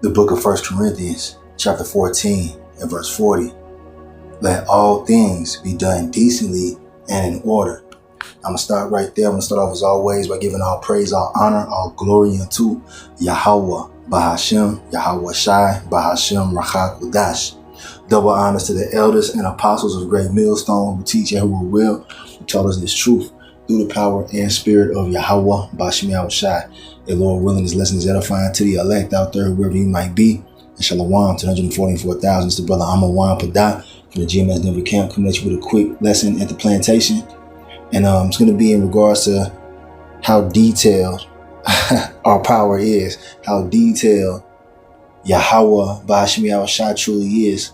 The book of 1 Corinthians, chapter 14 and verse 40. Let all things be done decently and in order. I'm going to start right there. I'm going to start off as always by giving all praise, all honor, all glory unto YAHAWAH, bahasham, YAHAWASHI, bahasham, Kodash. Double honors to the elders and apostles of Great Millstone who teach and who will, who taught us this truth through the power and spirit of YAHAWAH, YAHAWASHI. The Lord willing, this lesson is edifying to the elect out there, wherever you might be. And shalom to 144,000. It's the brother Amawan Padah from the GMS Denver camp, coming at you with a quick lesson at the plantation. And it's going to be in regards to how detailed our power is, how detailed YAHAWAH, YAHAWASHI truly is.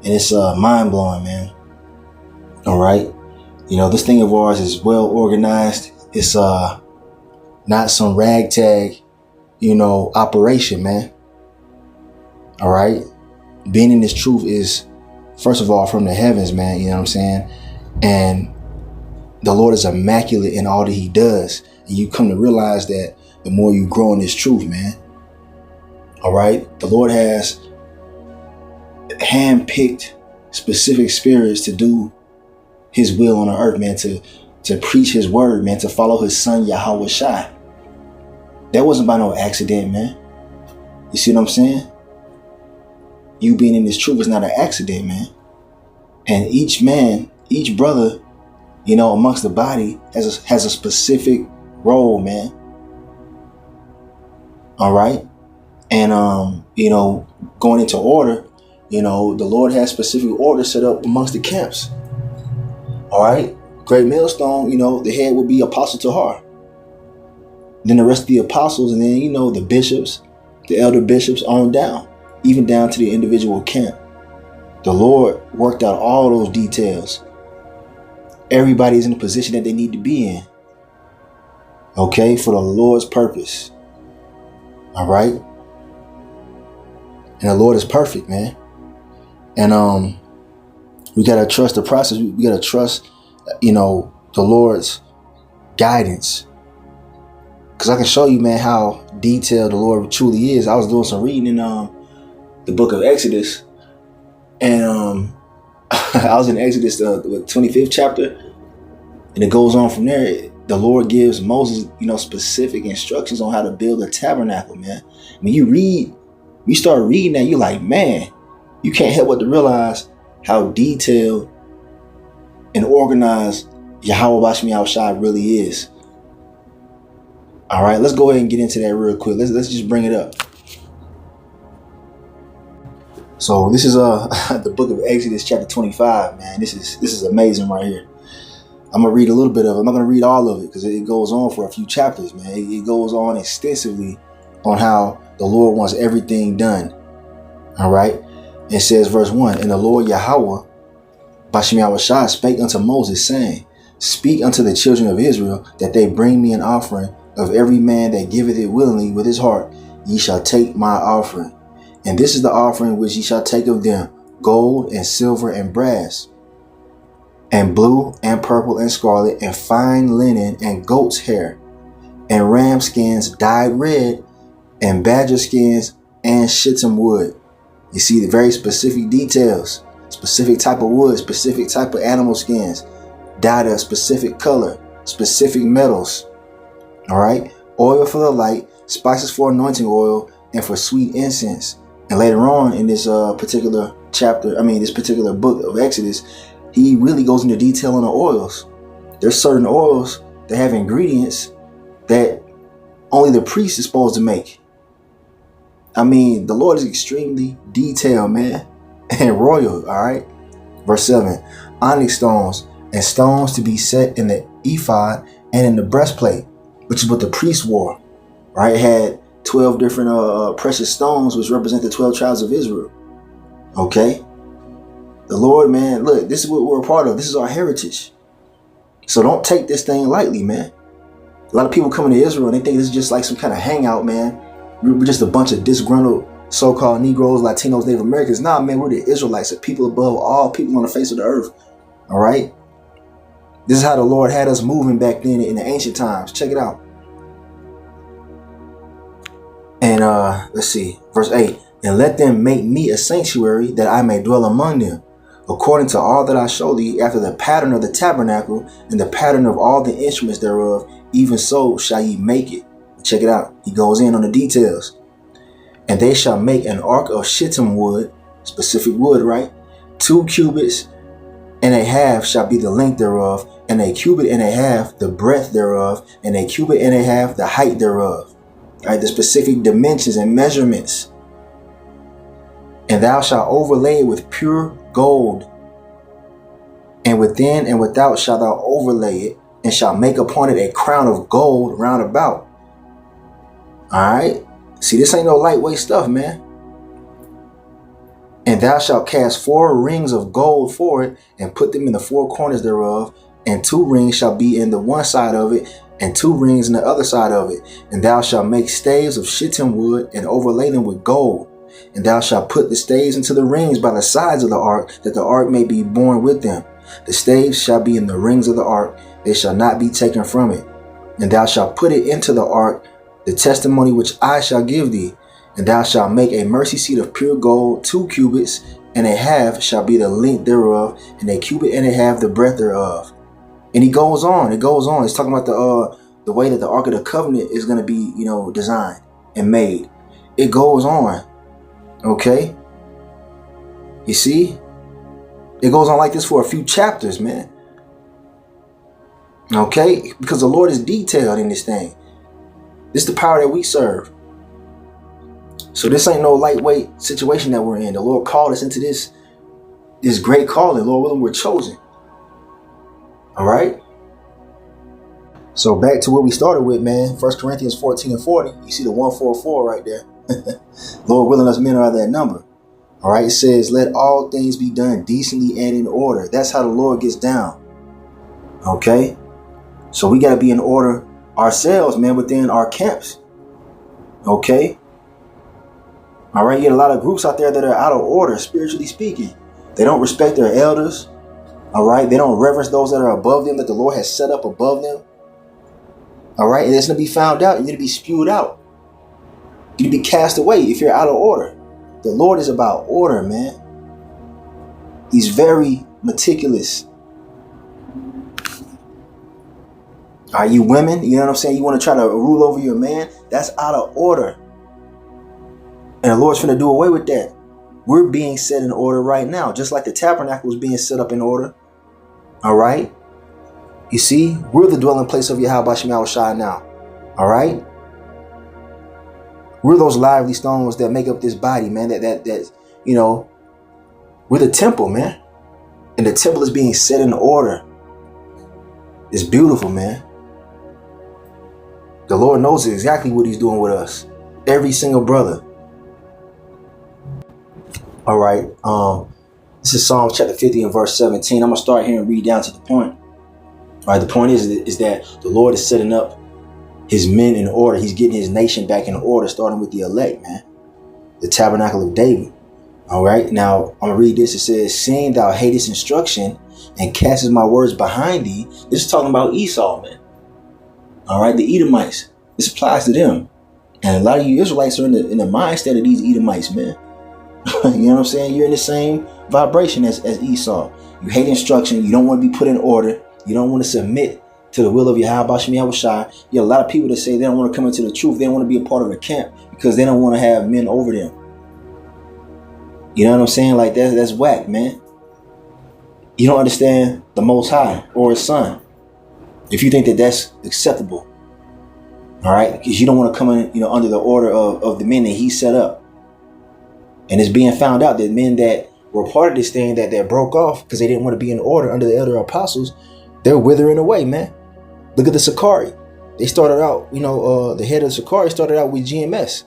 And it's mind-blowing, man. All right. You know, this thing of ours is well organized. It's not some ragtag, operation, man. All right. Being in this truth is, first of all, from the heavens, man. You know what I'm saying? And the Lord is immaculate in all that he does. And you come to realize that the more you grow in this truth, man. All right. The Lord has handpicked specific spirits to do his will on the earth, man, to preach his word, man, to follow his son, YAHAWASHI. That wasn't by no accident, man. You see what I'm saying? You being in this truth is not an accident, man. And each man, each brother, amongst the body has a specific role, man. All right. And, going into order, the Lord has specific order set up amongst the camps. All right. Great Millstone, the head would be Apostle Tahar. Then the rest of the apostles, and then, the bishops, the elder bishops on down, even down to the individual camp. The Lord worked out all those details. Everybody's in the position that they need to be in. Okay, for the Lord's purpose. All right. And the Lord is perfect, man. And we gotta trust the process. We gotta trust, the Lord's guidance. Because I can show you, man, how detailed the Lord truly is. I was doing some reading in the book of Exodus. And I was in Exodus, the 25th chapter. And it goes on from there. The Lord gives Moses, specific instructions on how to build a tabernacle, man. When you start reading that, you're like, man, you can't help but to realize how detailed and organized YAHAWAH really is. All right, let's go ahead and get into that real quick. Let's just bring it up. So this is the book of Exodus, chapter 25, man. This is amazing right here. I'm gonna read a little bit of it. I'm not gonna read all of it because it goes on for a few chapters, man. It goes on extensively on how the Lord wants everything done. All right. It says, verse 1, and the Lord YAHAWAH, YAHAWASHI, spake unto Moses, saying, speak unto the children of Israel that they bring me an offering of every man that giveth it willingly with his heart. Ye shall take my offering. And this is the offering which ye shall take of them, gold and silver and brass, and blue and purple and scarlet, and fine linen and goat's hair, and ram skins dyed red, and badger skins and shittim wood. You see the very specific details, specific type of wood, specific type of animal skins, dyed a specific color, specific metals. All right. Oil for the light, spices for anointing oil, and for sweet incense. And later on in this particular chapter, this particular book of Exodus, he really goes into detail on the oils. There's certain oils that have ingredients that only the priest is supposed to make. The Lord is extremely detailed, man, and royal. All right. Verse 7, onyx stones and stones to be set in the ephod and in the breastplate, which is what the priest wore. Right. It had 12 different precious stones, which represent the 12 tribes of Israel. OK. The Lord, man, look, this is what we're a part of. This is our heritage. So don't take this thing lightly, man. A lot of people coming to Israel and they think this is just like some kind of hangout, man. We're just a bunch of disgruntled so-called Negroes, Latinos, Native Americans. Nah, man, we're the Israelites, the people above all people on the face of the earth. All right. This is how the Lord had us moving back then in the ancient times. Check it out. And And let's see, verse 8. And let them make me a sanctuary that I may dwell among them, according to all that I show thee, after the pattern of the tabernacle and the pattern of all the instruments thereof, even so shall ye make it. Check it out. He goes in on the details. And they shall make an ark of shittim wood, specific wood, right? 2 cubits and a half shall be the length thereof, and a cubit and a half the breadth thereof, and a cubit and a half the height thereof. Right, the specific dimensions and measurements. And thou shalt overlay it with pure gold, and within and without shalt thou overlay it, and shalt make upon it a crown of gold round about. All right, see, this ain't no lightweight stuff, man. And thou shalt cast 4 rings of gold for it, and put them in the 4 corners thereof, and 2 rings shall be in the one side of it, and 2 rings in the other side of it. And thou shalt make staves of shittim wood, and overlay them with gold. And thou shalt put the staves into the rings by the sides of the ark, that the ark may be borne with them. The staves shall be in the rings of the ark, they shall not be taken from it. And thou shalt put it into the ark, the testimony which I shall give thee. And thou shalt make a mercy seat of pure gold, 2 cubits and a half shall be the length thereof, and a cubit and a half the breadth thereof. And he goes on. It goes on. It's talking about the way that the Ark of the Covenant is going to be, designed and made. It goes on. Okay. You see, it goes on like this for a few chapters, man. Okay, because the Lord is detailed in this thing. This is the power that we serve. So this ain't no lightweight situation that we're in. The Lord called us into this great calling. Lord willing, we're chosen. All right. So back to what we started with, man. 1 Corinthians 14 and 40. You see the 144 right there. Lord willing, us men are that number. All right. It says, let all things be done decently and in order. That's how the Lord gets down. Okay. So we got to be in order ourselves, man, within our camps. Okay. All right. You get a lot of groups out there that are out of order, spiritually speaking. They don't respect their elders. All right. They don't reverence those that are above them, that the Lord has set up above them. All right. And it's going to be found out. You're going to be spewed out. You're going to be cast away if you're out of order. The Lord is about order, man. He's very meticulous. Are you women? You know what I'm saying? You want to try to rule over your man? That's out of order. And the Lord's going to do away with that. We're being set in order right now, just like the tabernacle was being set up in order. All right. You see, we're the dwelling place of YAHAWASHI now. All right. We're those lively stones that make up this body, man. That we're the temple, man. And the temple is being set in order. It's beautiful, man. The Lord knows exactly what he's doing with us. Every single brother. All right. This is Psalms chapter 50 and verse 17. I'm going to start here and read down to the point. All right. The point is that the Lord is setting up his men in order. He's getting his nation back in order, starting with the elect, man. The tabernacle of David. All right. Now, I'm going to read this. It says, seeing thou hatest instruction and castest my words behind thee. This is talking about Esau, man. All right. The Edomites. This applies to them. And a lot of you Israelites are in the mindset of these Edomites, man. You know what I'm saying? You're in the same vibration as Esau. You hate instruction. You don't want to be put in order. You don't want to submit to the will of YAHAWASHI. You have a lot of people that say they don't want to come into the truth. They don't want to be a part of a camp because they don't want to have men over them. You know what I'm saying? Like that's whack, man. You don't understand the Most High or his son if you think that that's acceptable. All right. Because you don't want to come in, under the order of the men that he set up. And it's being found out that men that were part of this thing that broke off because they didn't want to be in order under the elder apostles, they're withering away, man. Look at the Sakari. They started out, the head of Sakari started out with GMS.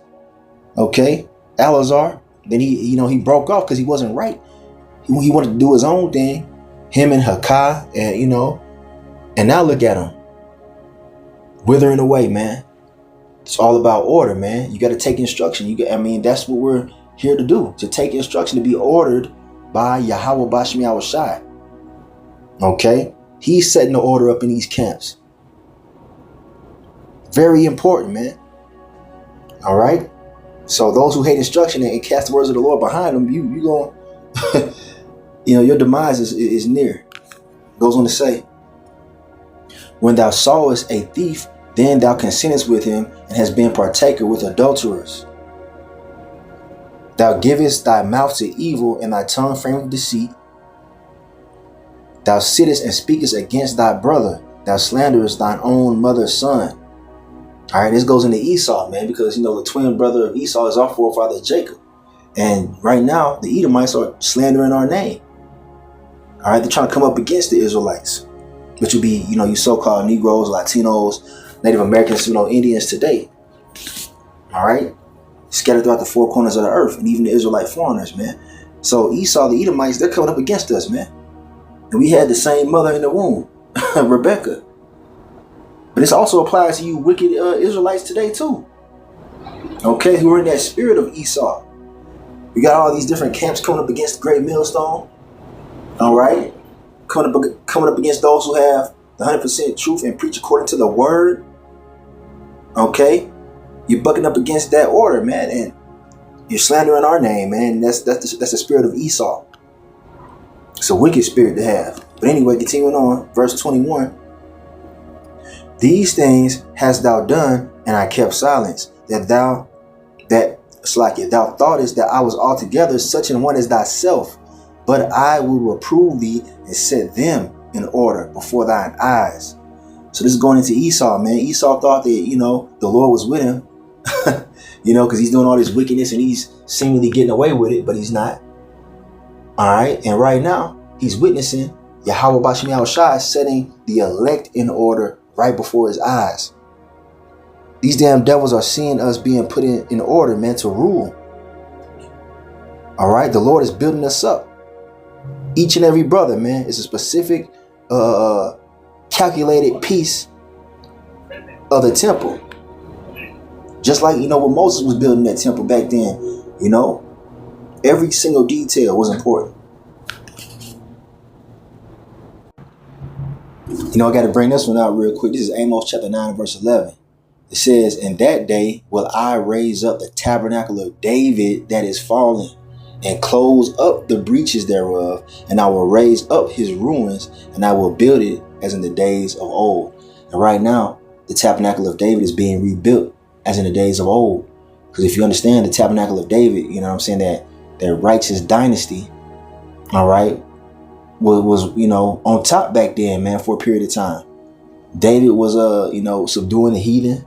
Okay. Alazar. Then he broke off because he wasn't right. He wanted to do his own thing. Him and Hakai and now look at him. Withering away, man. It's all about order, man. You got to take instruction. That's what we're here to do, to take instruction, to be ordered by YAHAWASHI. Okay? He's setting the order up in these camps. Very important, man. All right? So those who hate instruction and cast the words of the Lord behind them, you going, your demise is near. Goes on to say, when thou sawest a thief, then thou consentest with him, and hast been partaker with adulterers. Thou givest thy mouth to evil, and thy tongue frameth deceit. Thou sittest and speakest against thy brother. Thou slanderest thine own mother's son. All right, this goes into Esau, man, because, the twin brother of Esau is our forefather Jacob. And right now, the Edomites are slandering our name. All right, they're trying to come up against the Israelites, which would be, you so-called Negroes, Latinos, Native Americans, Indians today. All right, scattered throughout the four corners of the earth, and even the Israelite foreigners, man. So Esau, the Edomites, they're coming up against us, man. And we had the same mother in the womb, Rebecca. But this also applies to you wicked Israelites today too. Okay, who are in that spirit of Esau. We got all these different camps coming up against the great millstone. All right, coming up against those who have the 100% truth and preach according to the word. Okay, you're bucking up against that order, man, and you're slandering our name, man. That's the spirit of Esau. It's a wicked spirit to have. But anyway, continuing on, verse 21. These things hast thou done, and I kept silence, thou thoughtest that I was altogether such an one as thyself. But I will reprove thee and set them in order before thine eyes. So this is going into Esau, man. Esau thought that, the Lord was with him, because he's doing all this wickedness and he's seemingly getting away with it, but he's not. All right. And right now he's witnessing YAHAWASHI setting the elect in order right before his eyes. These damn devils are seeing us being put in order, man, to rule. All right. The Lord is building us up. Each and every brother, man, is a specific, calculated piece of the temple. Just like, when Moses was building that temple back then, every single detail was important. I got to bring this one out real quick. This is Amos chapter 9, verse 11. It says, in that day will I raise up the tabernacle of David that is fallen, and close up the breaches thereof, and I will raise up his ruins, and I will build it as in the days of old. And right now, the tabernacle of David is being rebuilt as in the days of old. Because if you understand the tabernacle of David, that righteous dynasty, all right, was on top back then, man, for a period of time. David was subduing the heathen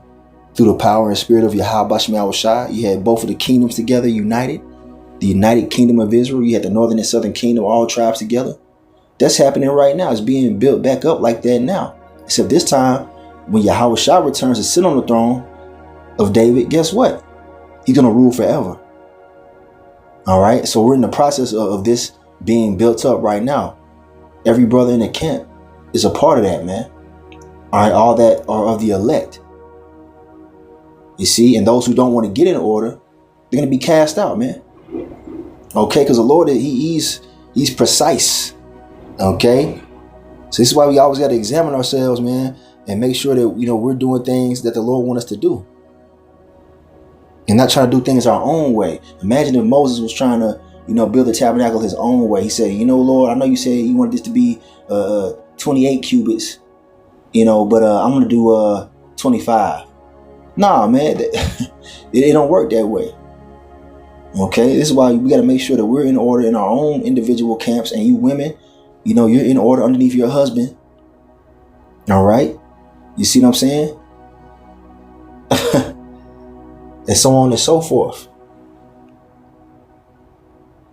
through the power and spirit of YAHAWASHI. You had both of the kingdoms together united. The united kingdom of Israel. You had the northern and southern kingdom, all tribes together. That's happening right now. It's being built back up like that now. Except this time, when YAHAWASHI returns to sit on the throne of David, guess what? He's going to rule forever. All right. So we're in the process of this being built up right now. Every brother in the camp is a part of that, man. All right. All that are of the elect. You see, and those who don't want to get in order, they're going to be cast out, man. Okay, because the Lord, he's precise. Okay, so this is why we always got to examine ourselves, man, and make sure that we're doing things that the Lord wants us to do, and not trying to do things our own way. Imagine if Moses was trying to build the tabernacle his own way. He said, Lord, I know you said you wanted this to be 28 cubits, but I'm gonna do 25. Nah, man, it don't work that way. Okay, this is why we got to make sure that we're in order in our own individual camps, and you women, you're in order underneath your husband. All right, you see what I'm saying? And so on and so forth.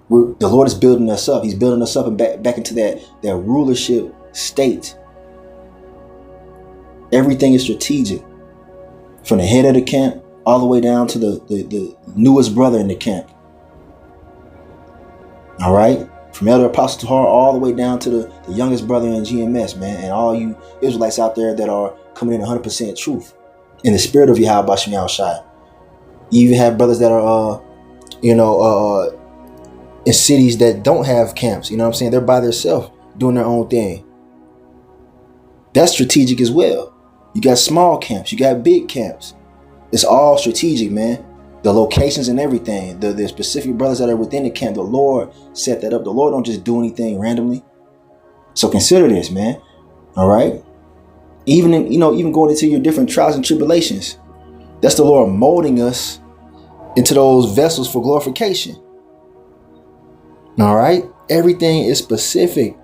The Lord is building us up. He's building us up and back into that rulership state. Everything is strategic, from the head of the camp all the way down to the newest brother in the camp. All right. From Elder Apostle Tahar all the way down to the youngest brother in GMS, man. And all you Israelites out there that are coming in 100% truth in the spirit of YAHAWASHI. You even have brothers that are, in cities that don't have camps. They're by themselves doing their own thing. That's strategic as well. You got small camps. You got big camps. It's all strategic, man. The locations and everything, the specific brothers that are within the camp, the Lord set that up. The Lord don't just do anything randomly. So consider this, man. All right. Even even going into your different trials and tribulations, that's the Lord molding us into those vessels for glorification. All right. Everything is specific,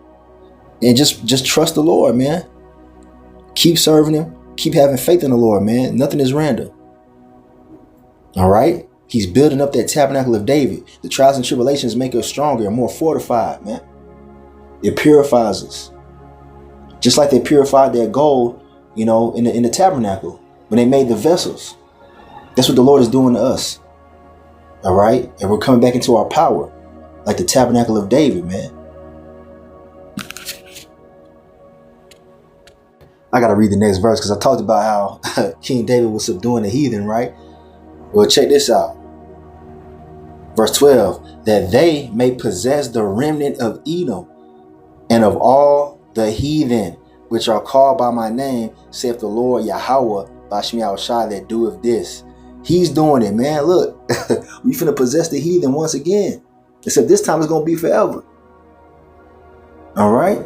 and just trust the Lord, man. Keep serving him. Keep having faith in the Lord, man. Nothing is random. All right. He's building up that tabernacle of David. The trials and tribulations make us stronger and more fortified, man. It purifies us. Just like they purified their gold, in the tabernacle when they made the vessels. That's what the Lord is doing to us. All right. And we're coming back into our power, like the tabernacle of David, man. I got to read the next verse because I talked about how King David was subduing the heathen, right? Well, check this out. Verse 12, that they may possess the remnant of Edom and of all the heathen, which are called by my name, saith the Lord YAHAWAH, bahasham YAHAWASHI, that doeth this. He's doing it, man. Look, we finna possess the heathen once again. Except this time it's going to be forever. All right?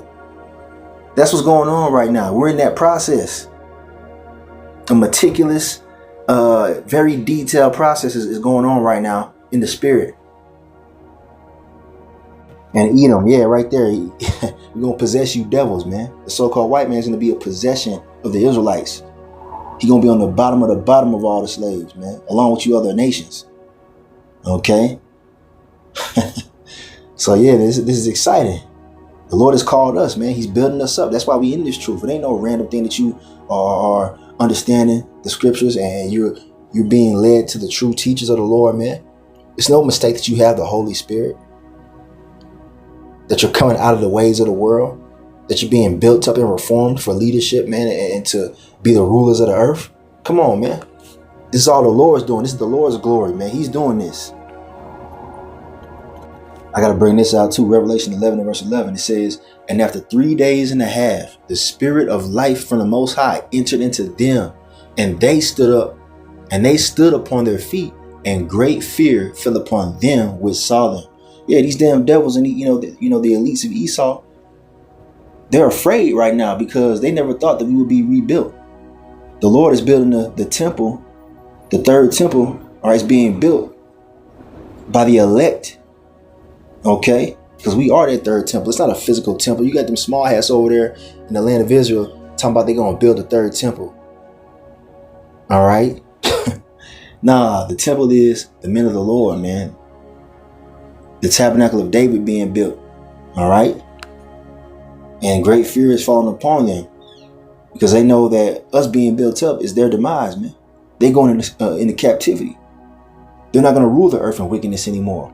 That's what's going on right now. We're in that process. A meticulous, very detailed process is going on right now in the spirit. And Edom, yeah, right there. We're going to possess you devils, man. The so-called white man is going to be a possession of the Israelites. He's going to be on the bottom of all the slaves, man, along with you other nations. Okay? So, yeah, this is exciting. The Lord has called us, man. He's building us up. That's why we in this truth. It ain't no random thing that you are understanding the scriptures and you're being led to the true teachers of the Lord, man. It's no mistake that you have the Holy Spirit, that you're coming out of the ways of the world, that you're being built up and reformed for leadership, man, and to be the rulers of the earth. Come on, man. This is all the Lord's doing. This is the Lord's glory, man. He's doing this. I got to bring this out too. Revelation 11 and verse 11. It says, and after 3 days and a half, the spirit of life from the Most High entered into them, and they stood up, and they stood upon their feet, and great fear fell upon them which saw them. Yeah, these damn devils and the elites of Esau, they're afraid right now because they never thought that we would be rebuilt. The Lord is building the temple, the third temple, or it's being built by the elect. Okay, because we are that third temple. It's not a physical temple. You got them small hats over there in the land of Israel talking about they're going to build a third temple. All right. Nah, the temple is the men of the Lord, man. The tabernacle of David being built. All right. And great fear is falling upon them because they know that us being built up is their demise, man. They're going into captivity. They're not going to rule the earth in wickedness anymore.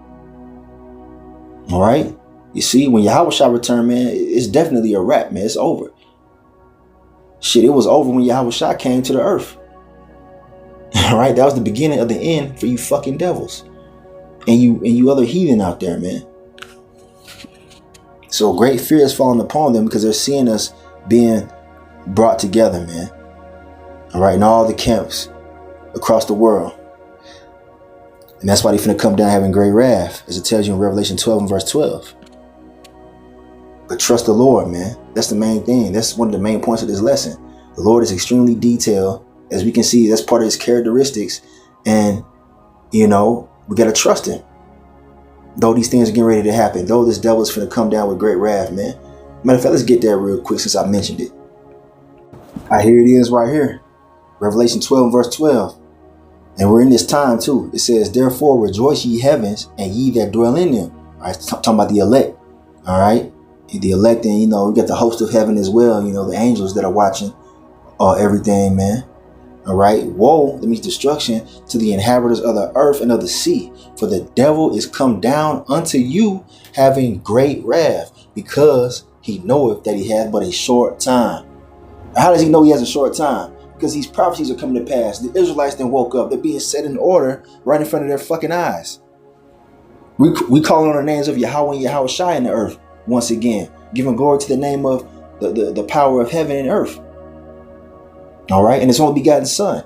All right. You see, when YAHAWASHI return, man, it's definitely a wrap, man. It's over. Shit, it was over when YAHAWASHI came to the earth. All right. That was the beginning of the end for you fucking devils. And you other heathen out there, man. So great fear is falling upon them because they're seeing us being brought together, man. All right. In all the camps across the world. And that's why they're finna come down having great wrath, as it tells you in Revelation 12 and verse 12. But trust the Lord, man. That's the main thing. That's one of the main points of this lesson. The Lord is extremely detailed. As we can see, that's part of his characteristics. And, we got to trust him. Though these things are getting ready to happen. Though this devil is finna come down with great wrath, man. Matter of fact, let's get there real quick since I mentioned it. Here it is right here. Revelation 12 and verse 12. And we're in this time too. It says, therefore rejoice ye heavens and ye that dwell in them. All right, talking about the elect. All right. The elect, and we got the host of heaven as well, the angels that are watching everything, man. All right. Woe, that means destruction, to the inhabitants of the earth and of the sea. For the devil is come down unto you having great wrath, because he knoweth that he hath but a short time. How does he know he has a short time? Because these prophecies are coming to pass. The Israelites then woke up. They're being set in order right in front of their fucking eyes. We calling on the names of Yahweh and YAHAWASHI in the earth once again, giving glory to the name of the power of heaven and earth. All right. And it's only begotten son.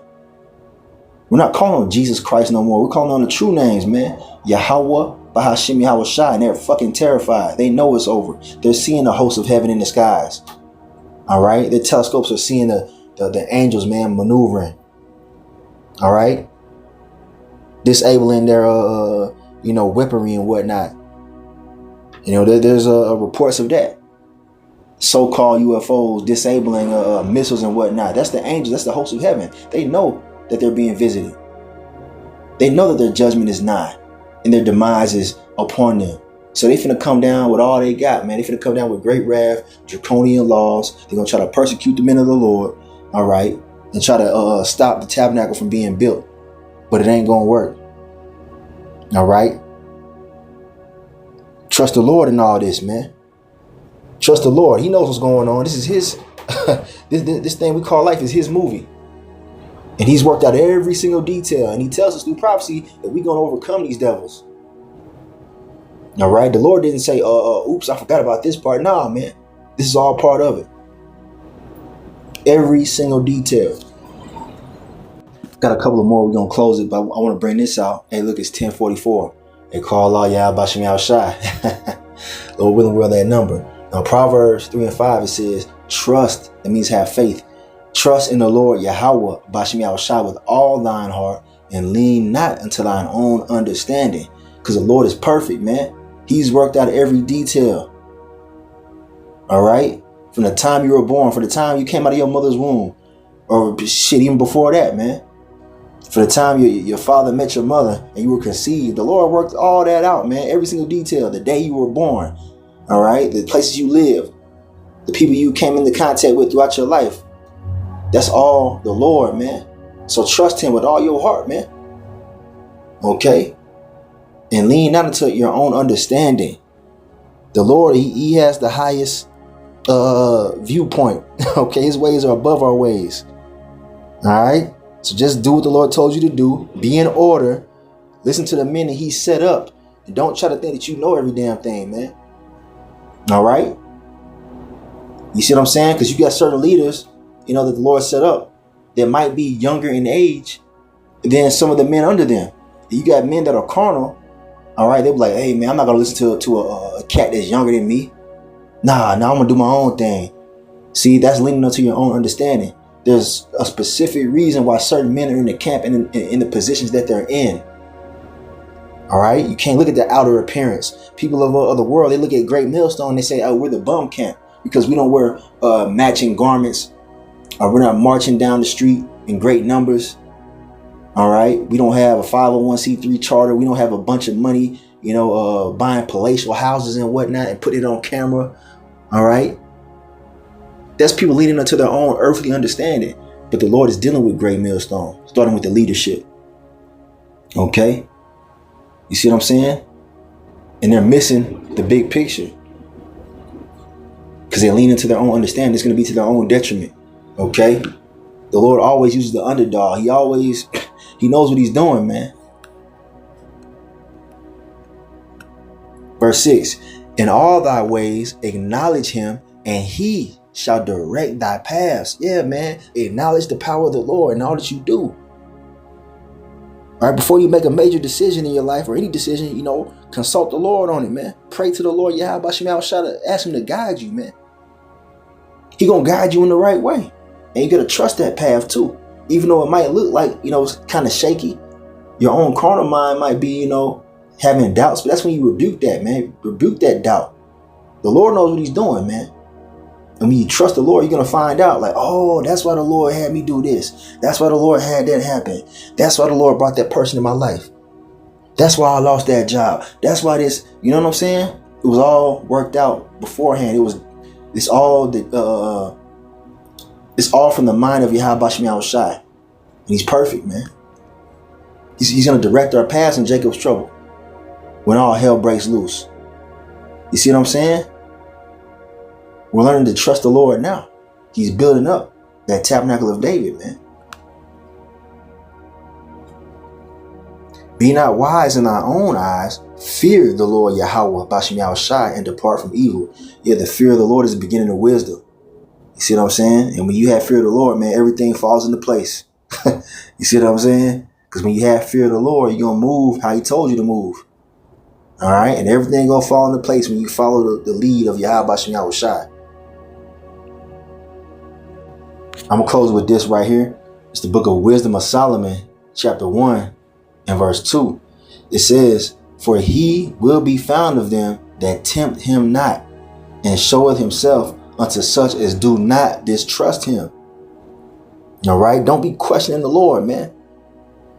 We're not calling on Jesus Christ no more. We're calling on the true names, man. YAHAWAH, bahasham, YAHAWASHI, and they're fucking terrified. They know it's over. They're seeing the hosts of heaven in the skies. All right? Their telescopes are seeing the angels, man, maneuvering. All right? Disabling their, weaponry and whatnot. There's reports of that. So-called UFOs disabling missiles and whatnot. That's the angels. That's the hosts of heaven. They know that they're being visited. They know that their judgment is nigh and their demise is upon them. So they finna come down with all they got, man. They finna come down with great wrath, draconian laws. They're gonna try to persecute the men of the Lord, all right, and try to stop the tabernacle from being built. But it ain't gonna work. All right. Trust the Lord in all this, man. Trust the Lord. He knows what's going on. This is his this thing we call life is his movie. And he's worked out every single detail. And he tells us through prophecy that we're going to overcome these devils. All right. The Lord didn't say, oops, I forgot about this part. Nah, man. This is all part of it. Every single detail. Got a couple of more. We're going to close it, but I want to bring this out. Hey, look, it's 10:44. They call Allah bahasham YAHAWASHI. Lord willing, we're that number. Now, Proverbs 3:5, it says, trust. That means have faith. Trust in the Lord YAHAWAH bahasham YAHAWASHI with all thine heart, and lean not unto thine own understanding. Because the Lord is perfect, man. He's worked out every detail. All right? From the time you were born, from the time you came out of your mother's womb, or shit, even before that, man. For the time your father met your mother and you were conceived, the Lord worked all that out, man. Every single detail, the day you were born, all right? The places you live, the people you came into contact with throughout your life. That's all the Lord, man. So trust him with all your heart, man. Okay? And lean not into your own understanding. The Lord, he has the highest viewpoint. Okay? His ways are above our ways. All right? So just do what the Lord told you to do. Be in order. Listen to the men that he set up. And don't try to think that you know every damn thing, man. All right? You see what I'm saying? Because you got certain leaders, that the Lord set up that might be younger in age than some of the men under them. You got men that are carnal. All right? They'll be like, hey, man, I'm not going to listen to a cat that's younger than me. Nah, I'm going to do my own thing. See, that's leaning onto your own understanding. There's a specific reason why certain men are in the camp and in the positions that they're in. All right. You can't look at the outer appearance. People of the world, they look at Great Millstone. They say, oh, we're the bum camp because we don't wear matching garments. We're not marching down the street in great numbers. All right. We don't have a 501c3 charter. We don't have a bunch of money, buying palatial houses and whatnot and putting it on camera. All right. That's people leading into their own earthly understanding. But the Lord is dealing with Great Millstone, starting with the leadership. Okay? You see what I'm saying? And they're missing the big picture. Because they lean into their own understanding. It's going to be to their own detriment. Okay? The Lord always uses the underdog. He knows what he's doing, man. Verse 6. In all thy ways acknowledge him, and he shall direct thy paths. Yeah, man. Acknowledge the power of the Lord in all that you do. All right, before you make a major decision in your life or any decision, consult the Lord on it, man. Pray to the Lord, YAHAWASHI, ask him to guide you, man. He gonna guide you in the right way. And you gotta trust that path too. Even though it might look like, it's kind of shaky. Your own carnal mind might be, having doubts, but that's when you rebuke that, man. Rebuke that doubt. The Lord knows what he's doing, man. And when you trust the Lord, you're going to find out like, oh, that's why the Lord had me do this. That's why the Lord had that happen. That's why the Lord brought that person in my life. That's why I lost that job. That's why this, you know what I'm saying? It was all worked out beforehand. It's all from the mind of YAHAWAH bahasham YAHAWASHI. And he's perfect, man. He's going to direct our paths in Jacob's trouble when all hell breaks loose. You see what I'm saying? We're learning to trust the Lord now. He's building up that tabernacle of David, man. Be not wise in thy own eyes. Fear the Lord YAHAWAH bahasham YAHAWASHI and depart from evil. Yeah, the fear of the Lord is the beginning of wisdom. You see what I'm saying? And when you have fear of the Lord, man, everything falls into place. You see what I'm saying? Because when you have fear of the Lord, you're going to move how he told you to move. All right. And everything going to fall into place when you follow the lead of YAHAWASHI. I'm going to close with this right here. It's the book of Wisdom of Solomon, chapter 1 and verse 2. It says, for he will be found of them that tempt him not, and showeth himself unto such as do not distrust him. All right. Don't be questioning the Lord, man.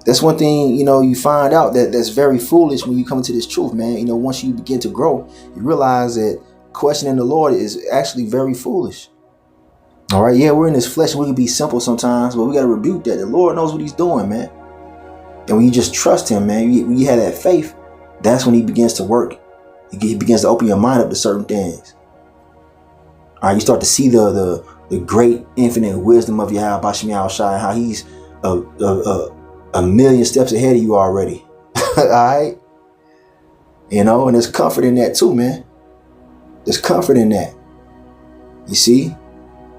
That's one thing, you find out that's very foolish when you come into this truth, man. Once you begin to grow, you realize that questioning the Lord is actually very foolish. All right. Yeah, we're in this flesh and we can be simple sometimes, but we got to rebuke that. The Lord knows what he's doing, man. And when you just trust him, man, when you have that faith, that's when he begins to work. He begins to open your mind up to certain things. All right. You start to see the great infinite wisdom of YAHAWASHI, how he's a million steps ahead of you already. All right. And there's comfort in that too, man. There's comfort in that. You see?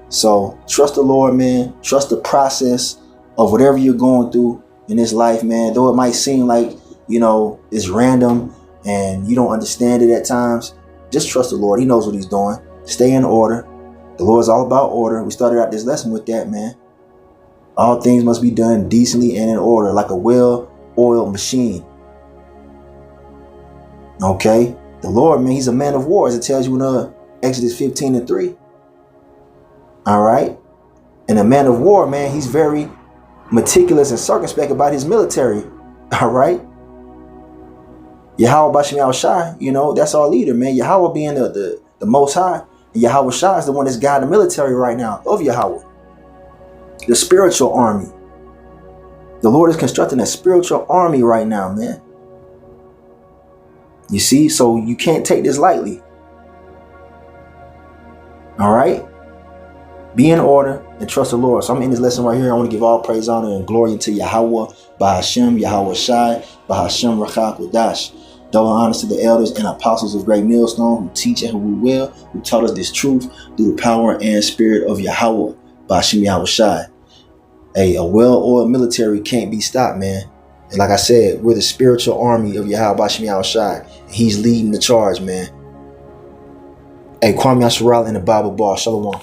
So trust the Lord, man. Trust the process of whatever you're going through in this life, man. Though it might seem like, it's random and you don't understand it at times. Just trust the Lord. He knows what he's doing. Stay in order. The Lord's all about order. We started out this lesson with that, man. All things must be done decently and in order, like a well-oiled machine. Okay? The Lord, man, he's a man of war, as it tells you in Exodus 15 and 3. All right? And a man of war, man, he's very meticulous and circumspect about his military. All right? YAHAWASHI, that's our leader, man. Yahweh being the Most High. And YAHAWASHI is the one that's guiding the military right now of Yahweh. The spiritual army. The Lord is constructing a spiritual army right now, man. You see, so you can't take this lightly. All right. Be in order and trust the Lord. So I'm in this lesson right here. I want to give all praise, honor, and glory to Yahawah, bahasham, YAHAWASHI, bahasham, Rakak, Wadash. Double honors to the elders and apostles of Great Millstone who teach and who will, who taught us this truth through the power and spirit of Yahawah, bahasham, YAHAWASHI. Hey, a well-oiled military can't be stopped, man. And like I said, we're the spiritual army of YAHAWASHI. He's leading the charge, man. Hey, Kwame Yasharal in the Bible Bar. Shalom.